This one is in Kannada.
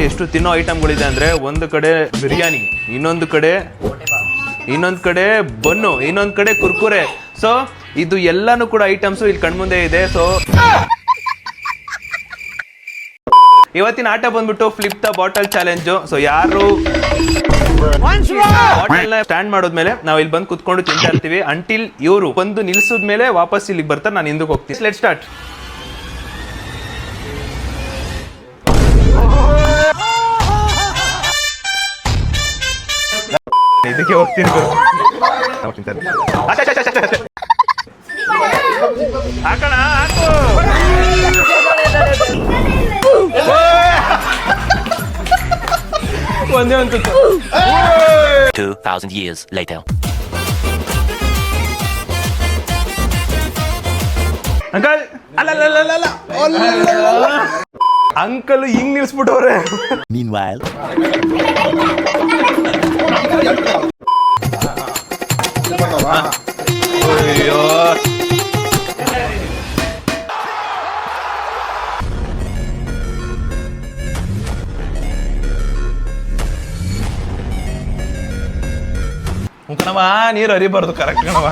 ಎಷ್ಟು ತಿನ್ನೋ ಐಟಮ್ಗಳಿದೆ ಅಂದರೆ, ಒಂದು ಕಡೆ ಬಿರಿಯಾನಿ, ಇನ್ನೊಂದು ಕಡೆ ಬನ್ನು, ಇನ್ನೊಂದು ಕಡೆ ಕುರ್ಕುರೆ. ಸೊ ಇದು ಎಲ್ಲಾನು ಕೂಡ ಐಟಮ್ಸು ಇಲ್ಲಿ ಕಣ್ಮುಂದೆ ಇದೆ. ಸೊ ಇವತ್ತಿನ ಆಟ ಬಂದ್ಬಿಟ್ಟು flip the bottle challenge. So ಯಾರು ಬಾಟಲ್ ಸ್ಟ್ಯಾಂಡ್ ಮಾಡೋದ್ಮೇಲೆ ನಾವು ಇಲ್ಲಿ ಬಂದು ಕುತ್ಕೊಂಡು ತಿಂತಾ ಇರ್ತೀವಿ ಅಂಟಿಲ್ ಇವರು ಬಂದು ನಿಲ್ಸಿದ್ಮೇಲೆ ವಾಪಸ್ ಇಲ್ಲಿಗೆ ಬರ್ತಾರೆ, ನಾನು ಹಿಂದಕ್ಕೆ ಹೋಗ್ತೀನಿ. Let's start. ಇದಕ್ಕೆ ಹೋಗ್ತೀನಿ. ಹಾಕೋಣ, ಹಾಕು. ಒಂದೇ ಒಂದು 2000 years later. ಅಂಕಲ್ ಅಲ್ಲ ಅಂಕಲ್ ಹಿಂಗ್ ನಿಲ್ಸ್ಬಿಟ್ಟವ್ರೆ. Meanwhile, ಅಯ್ಯೋ ಕಣವ, ನೀರು ಹರಿಬಾರ್ದು. ಕರೆಕ್ಟ್ ಕಣವ.